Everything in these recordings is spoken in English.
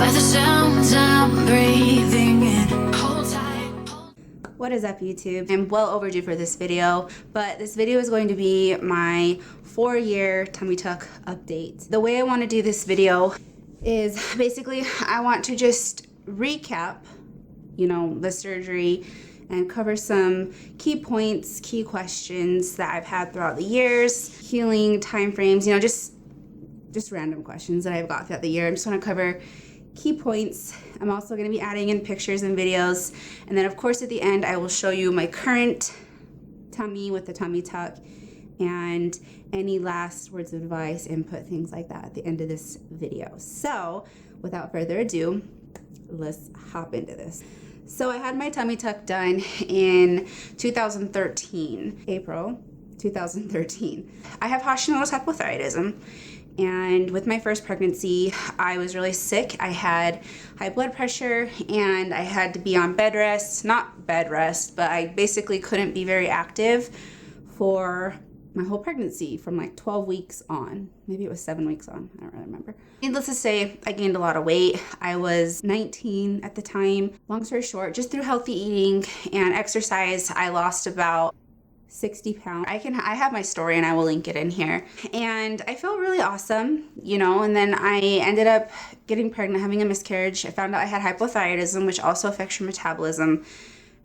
by the sounds I'm breathing in. Hold tight. What is up, YouTube? I'm well overdue for this video, but this video is going to be my 4-year tummy tuck update. The way I want to do this video is basically I want to just recap, the surgery and cover some key points, key questions that I've had throughout the years, healing timeframes, just random questions that I've got throughout the year. I just want to cover key points. I'm also going to be adding in pictures and videos, and then of course at the end I will show you my current tummy with the tummy tuck and any last words of advice, input, things like that at the end of this video. So without further ado, let's hop into this. So I had my tummy tuck done in 2013, April 2013. I have Hashimoto's hypothyroidism, and with my first pregnancy, I was really sick. I had high blood pressure and I had to be on bed rest, not bed rest, but I basically couldn't be very active for my whole pregnancy from like 12 weeks on. Maybe it was 7 weeks on, I don't really remember. Needless to say, I gained a lot of weight. I was 19 at the time. Long story short, just through healthy eating and exercise, I lost about 60 pounds. I have my story and I will link it in here. And I felt really awesome, and then I ended up getting pregnant, having a miscarriage. I found out I had hypothyroidism, which also affects your metabolism,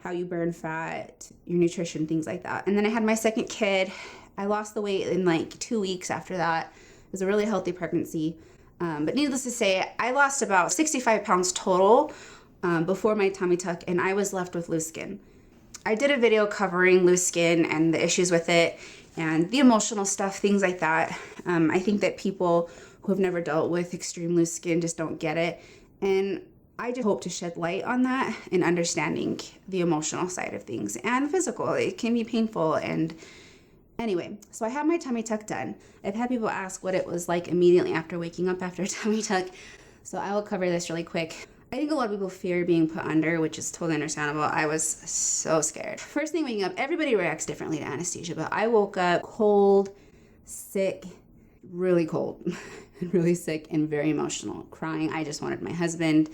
how you burn fat, your nutrition, things like that. And then I had my second kid. I lost the weight in like 2 weeks after that. It was a really healthy pregnancy. But needless to say, I lost about 65 pounds total before my tummy tuck, and I was left with loose skin. I did a video covering loose skin and the issues with it and the emotional stuff, things like that. I think that people who have never dealt with extreme loose skin just don't get it. And I just hope to shed light on that and understanding the emotional side of things and the physical. It can be painful. And anyway, so I had my tummy tuck done. I've had people ask what it was like immediately after waking up after a tummy tuck. So I will cover this really quick. I think a lot of people fear being put under, which is totally understandable. I was so scared. First thing waking up, everybody reacts differently to anesthesia, but I woke up cold, sick, really cold, really sick, and very emotional, crying. I just wanted my husband.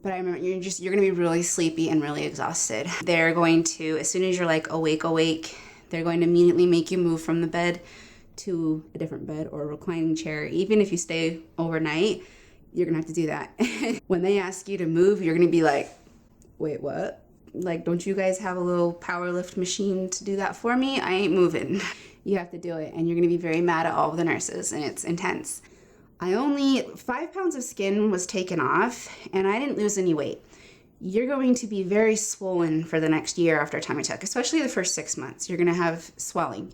But I remember you're gonna be really sleepy and really exhausted. They're going to, as soon as you're like awake, they're going to immediately make you move from the bed to a different bed or a reclining chair. Even if you stay overnight, you're gonna have to do that. When they ask you to move, you're gonna be like, wait, what? Like, don't you guys have a little power lift machine to do that for me? I ain't moving. You have to do it, and you're gonna be very mad at all of the nurses, and it's intense. 5 pounds of skin was taken off, and I didn't lose any weight. You're going to be very swollen for the next year after a tummy tuck, especially the first 6 months. You're gonna have swelling.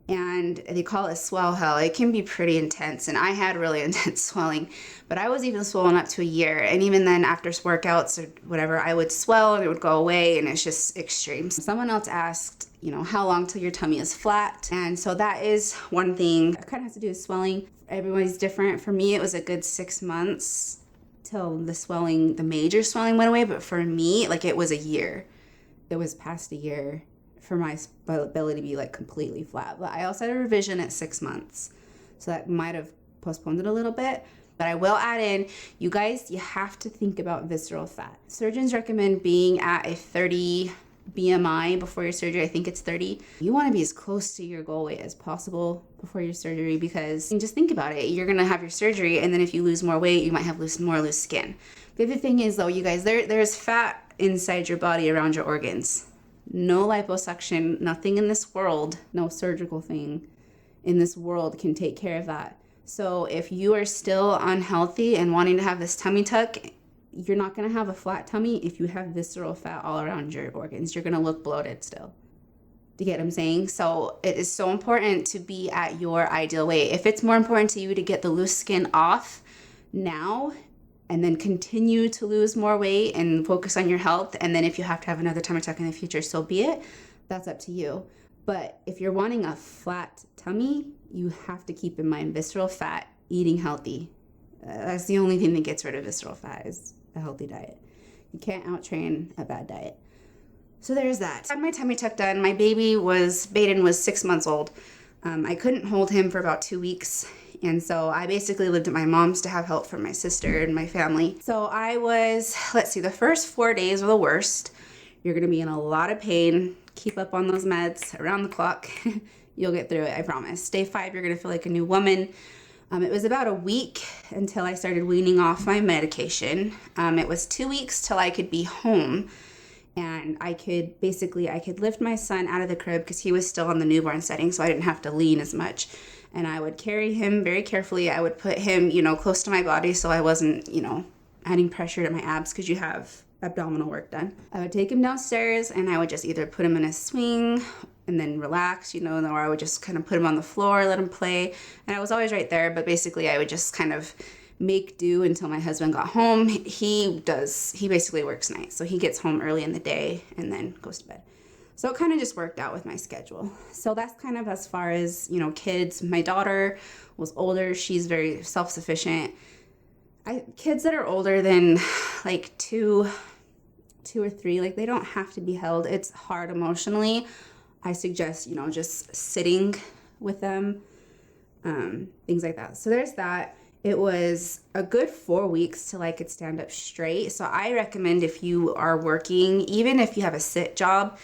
And they call it swell hell. It can be pretty intense, and I had really intense swelling, but I was even swollen up to a year. And even then, after workouts or whatever, I would swell and it would go away, and it's just extreme. Someone else asked, how long till your tummy is flat? And so that is one thing. It kind of has to do with swelling. Everybody's different. For me, it was a good 6 months till the major swelling went away, but for me, it was a year. It was past a year for my ability to be completely flat. But I also had a revision at 6 months, so that might have postponed it a little bit. But I will add in, you guys, you have to think about visceral fat. Surgeons recommend being at a 30 BMI before your surgery. I think it's 30. You want to be as close to your goal weight as possible before your surgery, because just think about it. You're gonna have your surgery, and then if you lose more weight, you might have more loose skin. The other thing is, though, you guys, there's fat inside your body around your organs. No liposuction, nothing in this world, no surgical thing in this world can take care of that. So if you are still unhealthy and wanting to have this tummy tuck, you're not gonna have a flat tummy if you have visceral fat all around your organs. You're gonna look bloated still. Do you get what I'm saying? So it is so important to be at your ideal weight. If it's more important to you to get the loose skin off now, and then continue to lose more weight and focus on your health, and then if you have to have another tummy tuck in the future, so be it. That's up to you. But if you're wanting a flat tummy, you have to keep in mind visceral fat, eating healthy. That's the only thing that gets rid of visceral fat, is a healthy diet. You can't out-train a bad diet. So there's that. I had my tummy tuck done. My baby Baden was 6 months old. I couldn't hold him for about 2 weeks, And so I basically lived at my mom's to have help from my sister and my family. So I was, let's see, the first 4 days were the worst. You're gonna be in a lot of pain. Keep up on those meds around the clock. You'll get through it, I promise. Day 5, you're gonna feel like a new woman. It was about a week until I started weaning off my medication. It was 2 weeks till I could be home. And I could lift my son out of the crib because he was still on the newborn setting, so I didn't have to lean as much. And I would carry him very carefully. I would put him, close to my body so I wasn't, adding pressure to my abs because you have abdominal work done. I would take him downstairs and I would just either put him in a swing and then relax, or I would just kind of put him on the floor, let him play. And I was always right there, but basically I would just kind of make do until my husband got home. He basically works nights, so he gets home early in the day and then goes to bed. So it kind of just worked out with my schedule. So that's kind of as far as, kids. My daughter was older. She's very self-sufficient. Kids that are older than like two or three, like they don't have to be held. It's hard emotionally. I suggest, just sitting with them, things like that. So there's that. It was a good 4 weeks till I could stand up straight. So I recommend if you are working, even if you have a sit job,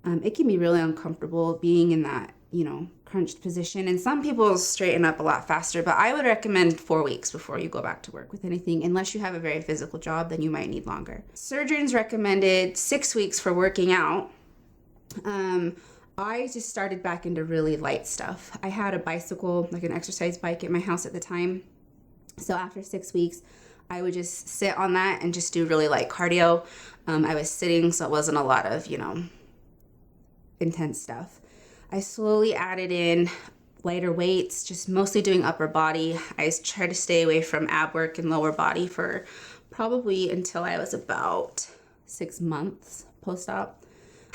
it can be really uncomfortable being in that, crunched position. And some people straighten up a lot faster, but I would recommend 4 weeks before you go back to work with anything. Unless you have a very physical job, then you might need longer. Surgeons recommended 6 weeks for working out. I just started back into really light stuff. I had a bicycle, like an exercise bike at my house at the time. So after 6 weeks, I would just sit on that and just do really light cardio. I was sitting, so it wasn't a lot of, intense stuff. I slowly added in lighter weights, just mostly doing upper body. I tried to stay away from ab work and lower body for probably until I was about 6 months post-op.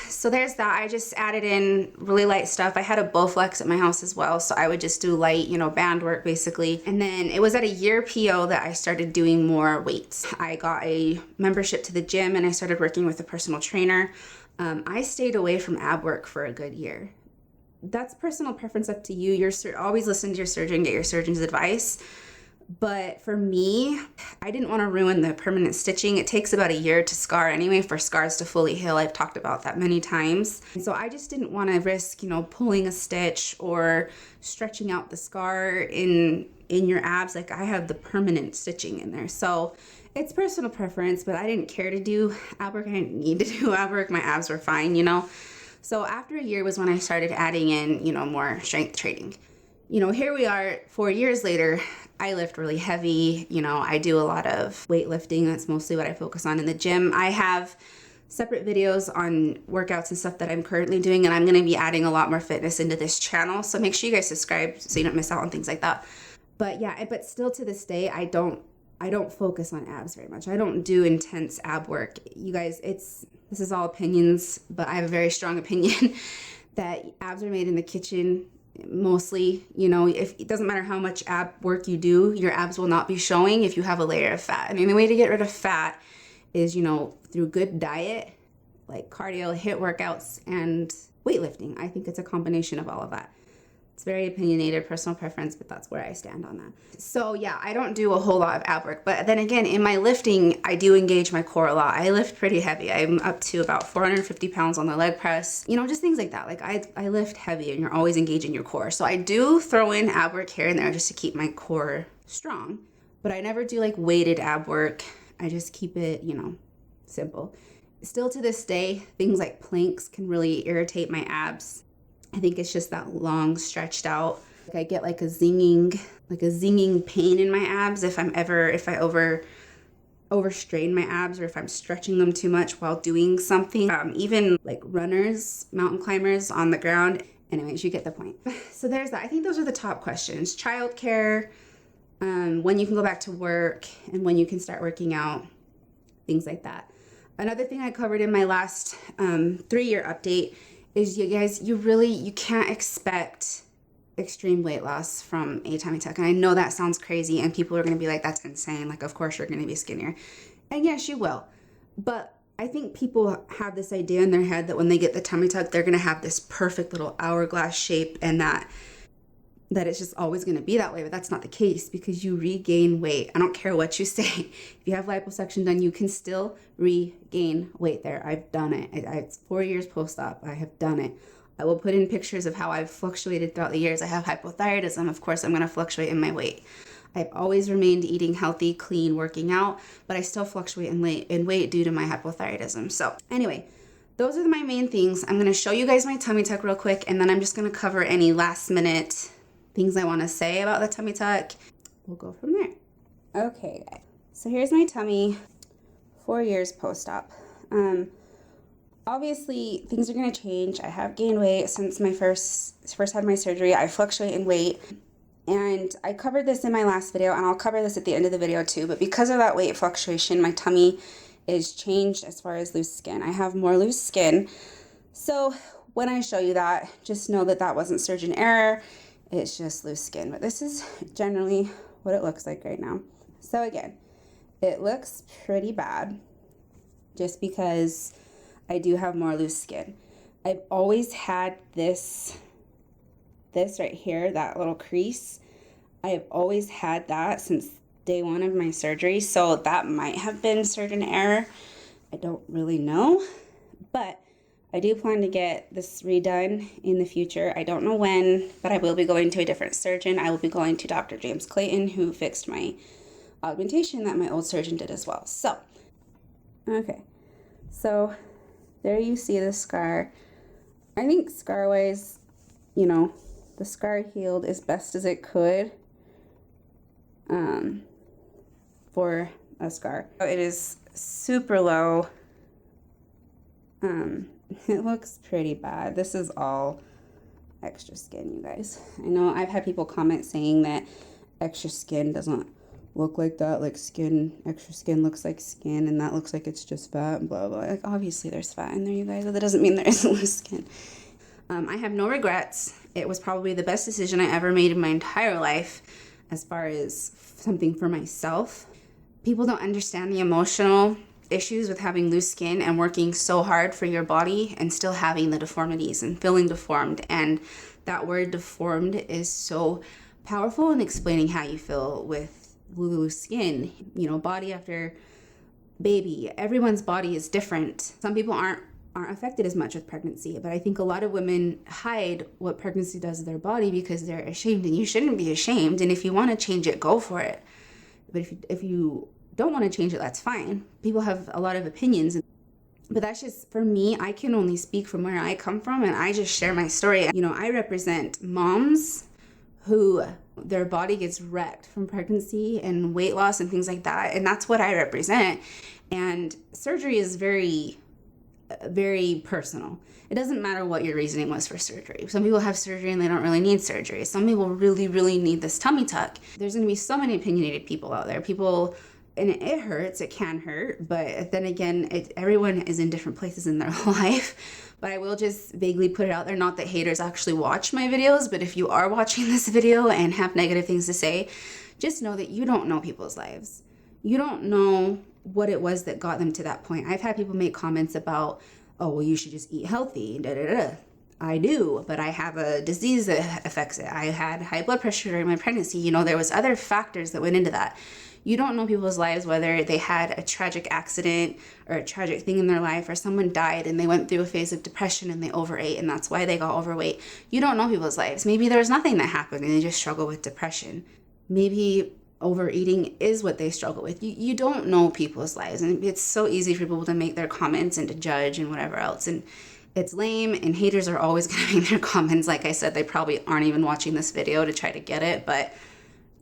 So there's that. I just added in really light stuff. I had a Bowflex at my house as well, so I would just do light, band work basically. And then it was at a year PO that I started doing more weights. I got a membership to the gym and I started working with a personal trainer. I stayed away from ab work for a good year. That's personal preference, up to you. Always listen to your surgeon, get your surgeon's advice. But for me, I didn't want to ruin the permanent stitching. It takes about a year to scar anyway, for scars to fully heal. I've talked about that many times. And so I just didn't want to risk, pulling a stitch or stretching out the scar in your abs. Like, I have the permanent stitching in there. So it's personal preference, but I didn't care to do ab work. I didn't need to do ab work. My abs were fine, So after a year was when I started adding in, more strength training. Here we are 4 years later. I lift really heavy. I do a lot of weightlifting. That's mostly what I focus on in the gym. I have separate videos on workouts and stuff that I'm currently doing, and I'm going to be adding a lot more fitness into this channel. So make sure you guys subscribe so you don't miss out on things like that. But yeah, but still to this day, I don't focus on abs very much. I don't do intense ab work. You guys, this is all opinions, but I have a very strong opinion that abs are made in the kitchen. Mostly, if it doesn't matter how much ab work you do, your abs will not be showing if you have a layer of fat. And the way to get rid of fat is, through good diet, like cardio, HIIT workouts, and weightlifting. I think it's a combination of all of that. It's very opinionated, personal preference, but that's where I stand on that. So yeah, I don't do a whole lot of ab work, but then again, in my lifting, I do engage my core a lot. I lift pretty heavy. I'm up to about 450 pounds on the leg press, just things like that. Like I lift heavy and you're always engaging your core. So I do throw in ab work here and there just to keep my core strong, but I never do like weighted ab work. I just keep it, simple. Still to this day, things like planks can really irritate my abs. I think it's just that long stretched out. Like I get like a zinging pain in my abs if I overstrain my abs, or if I'm stretching them too much while doing something. Even like runners, mountain climbers on the ground. Anyways, you get the point. So there's that. I think those are the top questions. Childcare, when you can go back to work, and when you can start working out, things like that. Another thing I covered in my last 3-year update is, you guys, you can't expect extreme weight loss from a tummy tuck. And I know that sounds crazy and people are going to be like, that's insane. Like, of course you're going to be skinnier. And yes, you will. But I think people have this idea in their head that when they get the tummy tuck, they're going to have this perfect little hourglass shape, and that that it's just always going to be that way, but that's not the case because you regain weight. I don't care what you say. If you have liposuction done, you can still regain weight there. I've done it. It's 4 years post-op. I have done it. I will put in pictures of how I've fluctuated throughout the years. I have hypothyroidism. Of course, I'm going to fluctuate in my weight. I've always remained eating healthy, clean, working out, but I still fluctuate in weight due to my hypothyroidism. So anyway, those are my main things. I'm going to show you guys my tummy tuck real quick, and then I'm just going to cover any last minute things I want to say about the tummy tuck. We'll go from there. Okay, guys. So here's my tummy 4 years post-op. Obviously, things are going to change. I have gained weight since my first had my surgery. I fluctuate in weight. And I covered this in my last video, and I'll cover this at the end of the video too. But because of that weight fluctuation, my tummy is changed as far as loose skin. I have more loose skin. So when I show you that, just know that that wasn't surgeon error. It's just loose skin. But this is generally what it looks like right now. So again, it looks pretty bad just because I do have more loose skin. I've always had this right here, that little crease. I have always had that since day one of my surgery, so that might have been surgeon error. I don't really know, but I do plan to get this redone in the future. I don't know when, but I will be going to a different surgeon. I will be going to Dr. James Clayton, who fixed my augmentation that my old surgeon did as well. So, okay, so there you see the scar. I think scar-wise, you know, the scar healed as best as it could for a scar. It is super low. It looks pretty bad. This is all extra skin, you guys. I know I've had people comment saying that extra skin doesn't look like that, like extra skin looks like skin, and that looks like it's just fat and blah, blah. Like, obviously there's fat in there, you guys, but that doesn't mean there isn't loose skin. I have no regrets. It was probably the best decision I ever made in my entire life as far as something for myself. People don't understand the emotional issues with having loose skin and working so hard for your body and still having the deformities and feeling deformed. And that word deformed is so powerful in explaining how you feel with loose skin. You know, body after baby, everyone's body is different. Some people aren't affected as much with pregnancy, but I think a lot of women hide what pregnancy does to their body because they're ashamed, and you shouldn't be ashamed. And if you want to change it, go for it. But if you don't want to change it, that's fine. People have a lot of opinions, but that's just, for me, I can only speak from where I come from, and I just share my story. You know, I represent moms who their body gets wrecked from pregnancy and weight loss and things like that, and that's what I represent. And surgery is very personal. It doesn't matter what your reasoning was for surgery. Some people have surgery and they don't really need surgery. Some people really need this tummy tuck. There's going to be so many opinionated people out there. People, and it hurts, it can hurt, but then again, everyone is in different places in their life. But I will just vaguely put it out there, not that haters actually watch my videos, but if you are watching this video and have negative things to say, just know that you don't know people's lives. You don't know what it was that got them to that point. I've had people make comments about, oh, well, you should just eat healthy, da da da. I do, but I have a disease that affects it. I had high blood pressure during my pregnancy. You know, there was other factors that went into that. You don't know people's lives, whether they had a tragic accident or a tragic thing in their life, or someone died and they went through a phase of depression and they overate and that's why they got overweight. You don't know people's lives. Maybe there's nothing that happened and they just struggle with depression. Maybe overeating is what they struggle with. You don't know people's lives, and it's so easy for people to make their comments and to judge and whatever else, and it's lame, and haters are always going to make their comments. Like I said, they probably aren't even watching this video to try to get it, but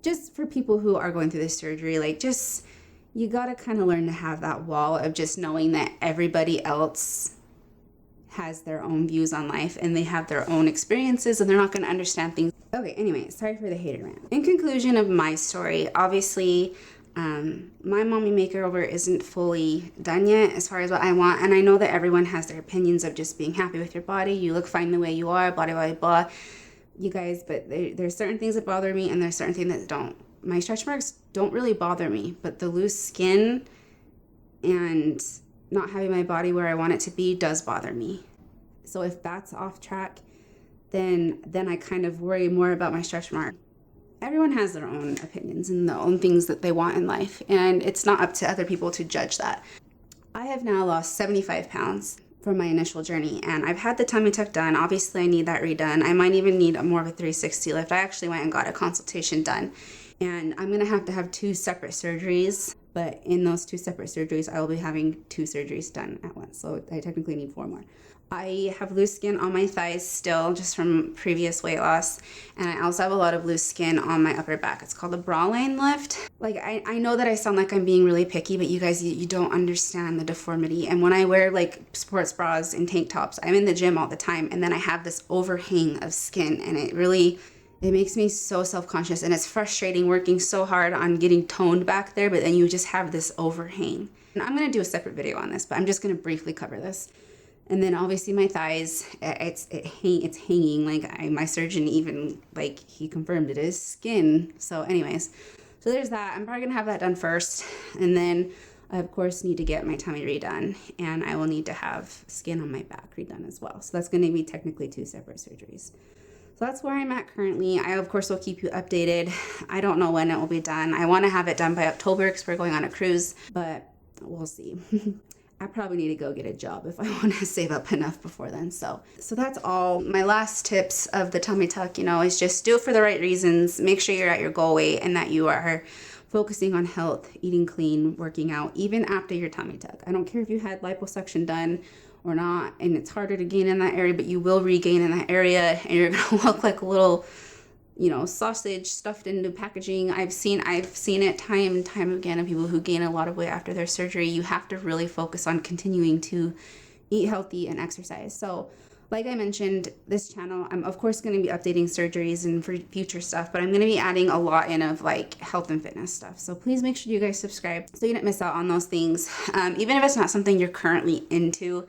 just for people who are going through this surgery, like, just, you got to kind of learn to have that wall of just knowing that everybody else has their own views on life and they have their own experiences and they're not going to understand things. Okay, anyway, sorry for the hater rant. In conclusion of my story, obviously, my mommy makeover isn't fully done yet as far as what I want, and I know that everyone has their opinions of just being happy with your body. You look fine the way you are, blah, blah, blah, you guys, but there's certain things that bother me and there's certain things that don't. My stretch marks don't really bother me, but the loose skin and not having my body where I want it to be does bother me. So if that's off track, then I kind of worry more about my stretch mark. Everyone has their own opinions and their own things that they want in life, and it's not up to other people to judge that. I have now lost 75 pounds from my initial journey, and I've had the tummy tuck done. Obviously, I need that redone. I might even need more of a 360 lift. I actually went and got a consultation done, and I'm gonna have to have 2 separate surgeries, but in those 2 separate surgeries, I will be having 2 surgeries done at once, so I technically need 4 more. I have loose skin on my thighs still, just from previous weight loss, and I also have a lot of loose skin on my upper back. It's called a bra line lift. Like, I know that I sound like I'm being really picky, but you guys, you don't understand the deformity. And when I wear like sports bras and tank tops, I'm in the gym all the time, and then I have this overhang of skin, and it makes me so self-conscious, and it's frustrating working so hard on getting toned back there, but then you just have this overhang. And I'm gonna do a separate video on this, but I'm just gonna briefly cover this. And then obviously my thighs, it's hanging. Like, my surgeon even, like, he confirmed it is skin. So anyways, so there's that. I'm probably gonna have that done first. And then I of course need to get my tummy redone, and I will need to have skin on my back redone as well. So that's gonna be technically 2 separate surgeries. So that's where I'm at currently. I of course will keep you updated. I don't know when it will be done. I wanna have it done by October because we're going on a cruise, but we'll see. I probably need to go get a job if I want to save up enough before then. So that's all. My last tips of the tummy tuck, is just do it for the right reasons. Make sure you're at your goal weight and that you are focusing on health, eating clean, working out, even after your tummy tuck. I don't care if you had liposuction done or not, and it's harder to gain in that area, but you will regain in that area, and you're going to look like a little sausage stuffed into packaging. I've seen it time and time again of people who gain a lot of weight after their surgery. You have to really focus on continuing to eat healthy and exercise. So like I mentioned, this channel, I'm of course going to be updating surgeries and for future stuff, but I'm going to be adding a lot in of like health and fitness stuff. So please make sure you guys subscribe so you don't miss out on those things. Even if it's not something you're currently into,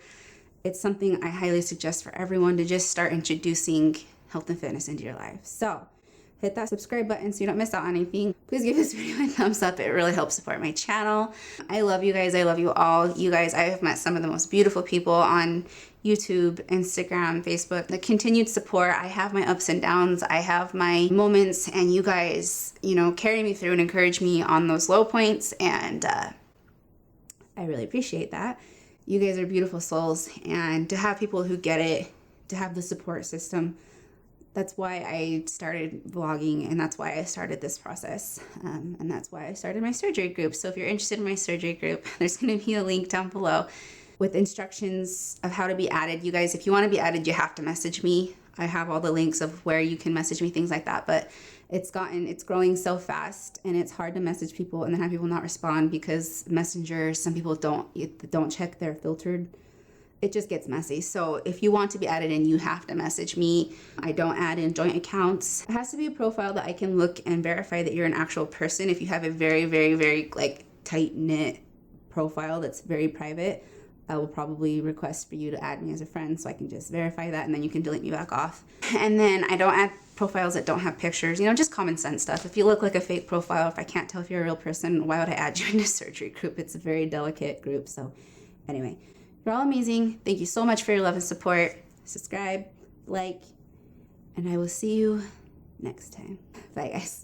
it's something I highly suggest for everyone to just start introducing health and fitness into your life. So hit that subscribe button so you don't miss out on anything. Please give this video a thumbs up. It really helps support my channel. I love you guys. I love you all. You guys, I have met some of the most beautiful people on YouTube, Instagram, Facebook. The continued support. I have my ups and downs. I have my moments, and you guys, carry me through and encourage me on those low points. And I really appreciate that. You guys are beautiful souls. And to have people who get it, to have the support system, that's why I started vlogging, and that's why I started this process, and that's why I started my surgery group. So if you're interested in my surgery group, there's going to be a link down below with instructions of how to be added. You guys, if you want to be added, you have to message me. I have all the links of where you can message me, things like that, but it's growing so fast, and it's hard to message people and then have people not respond because Messenger, some people don't check their filtered. It just gets messy. So if you want to be added in, you have to message me. I don't add in joint accounts. It has to be a profile that I can look and verify that you're an actual person. If you have a very, very, very tight-knit profile that's very private, I will probably request for you to add me as a friend so I can just verify that, and then you can delete me back off. And then I don't add profiles that don't have pictures, just common sense stuff. If you look like a fake profile, if I can't tell if you're a real person, why would I add you in a surgery group? It's a very delicate group. So anyway, you're all amazing. Thank you so much for your love and support. Subscribe, like, and I will see you next time. Bye, guys.